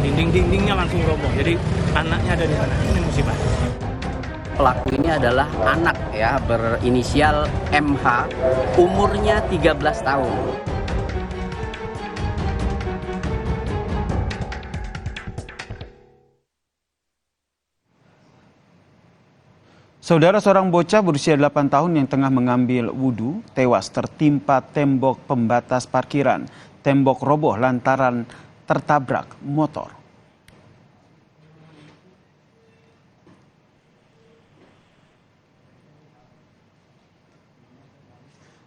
juga dindingnya langsung roboh. Jadi anaknya ada di sana. Ini musibah. Pelaku ini adalah anak ya, berinisial MH, umurnya 13 tahun. Saudara, seorang bocah berusia 8 tahun yang tengah mengambil wudhu tewas tertimpa tembok pembatas parkiran. Tembok roboh lantaran tertabrak motor.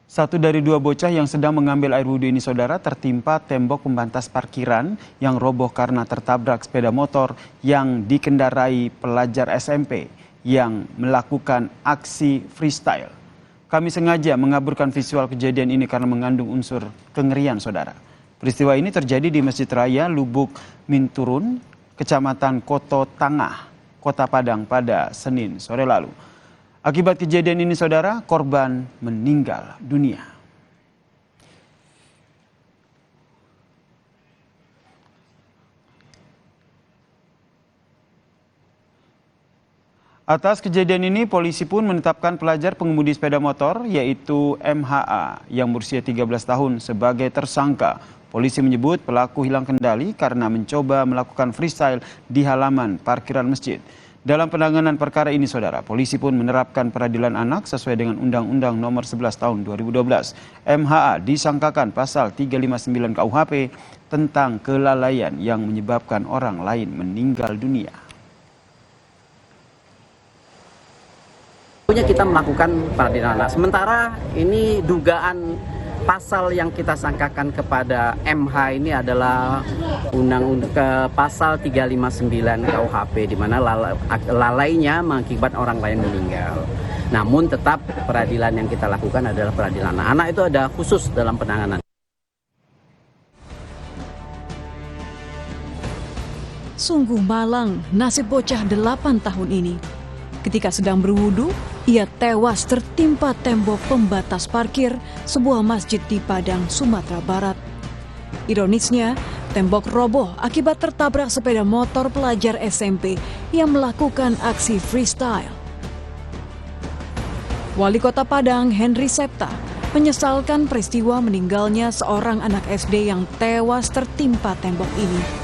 Satu dari dua bocah yang sedang mengambil air wudhu ini, saudara, tertimpa tembok pembatas parkiran yang roboh karena tertabrak sepeda motor yang dikendarai pelajar SMP yang melakukan aksi freestyle. Kami sengaja mengaburkan visual kejadian ini karena mengandung unsur kengerian, saudara. Peristiwa ini terjadi di Masjid Raya Lubuk Minturun, Kecamatan Koto Tangah, Kota Padang pada Senin sore lalu. Akibat kejadian ini, saudara, korban meninggal dunia. Atas kejadian ini, polisi pun menetapkan pelajar pengemudi sepeda motor yaitu MHA yang berusia 13 tahun sebagai tersangka. Polisi menyebut pelaku hilang kendali karena mencoba melakukan freestyle di halaman parkiran masjid. Dalam penanganan perkara ini, saudara, polisi pun menerapkan peradilan anak sesuai dengan Undang-Undang Nomor 11 Tahun 2012. MHA disangkakan pasal 359 KUHP tentang kelalaian yang menyebabkan orang lain meninggal dunia. Kita melakukan peradilan anak. Sementara ini dugaan pasal yang kita sangkakan kepada MH ini adalah pasal 359 KUHP, di mana lalainya mengakibatkan orang lain meninggal. Namun tetap peradilan yang kita lakukan adalah peradilan anak. Anak itu ada khusus dalam penanganan. Sungguh malang nasib bocah 8 tahun ini. Ketika sedang berwudu, ia tewas tertimpa tembok pembatas parkir sebuah masjid di Padang, Sumatera Barat. Ironisnya, tembok roboh akibat tertabrak sepeda motor pelajar SMP yang melakukan aksi freestyle. Wali Kota Padang, Henry Septa, menyesalkan peristiwa meninggalnya seorang anak SD yang tewas tertimpa tembok ini.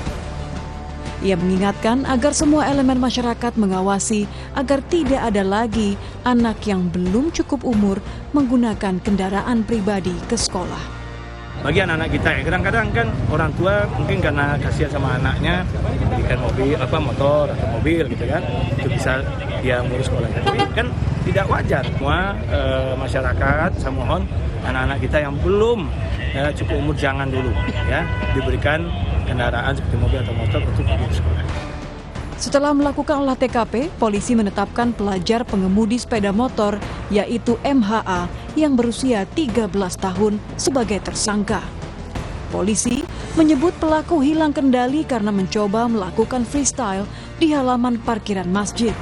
Ia mengingatkan agar semua elemen masyarakat mengawasi agar tidak ada lagi anak yang belum cukup umur menggunakan kendaraan pribadi ke sekolah. Bagi anak-anak kita ya, kadang-kadang kan orang tua mungkin karena kasihan sama anaknya belikan motor atau mobil gitu kan, itu bisa dia ngurus sekolah. Tapi kan tidak wajar. Semua masyarakat, saya mohon anak-anak kita yang belum cukup umur jangan dulu ya diberikan kendaraan seperti mobil atau motor untuk pergi ke sekolah. Setelah melakukan olah TKP, polisi menetapkan pelajar pengemudi sepeda motor yaitu MHA yang berusia 13 tahun sebagai tersangka. Polisi menyebut pelaku hilang kendali karena mencoba melakukan freestyle di halaman parkiran masjid.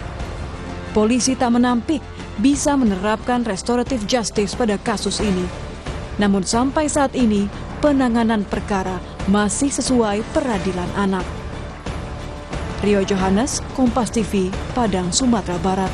Polisi tak menampik bisa menerapkan restoratif justice pada kasus ini. Namun sampai saat ini, penanganan perkara masih sesuai peradilan anak. Rio Johannes, Kompas TV, Padang, Sumatera Barat.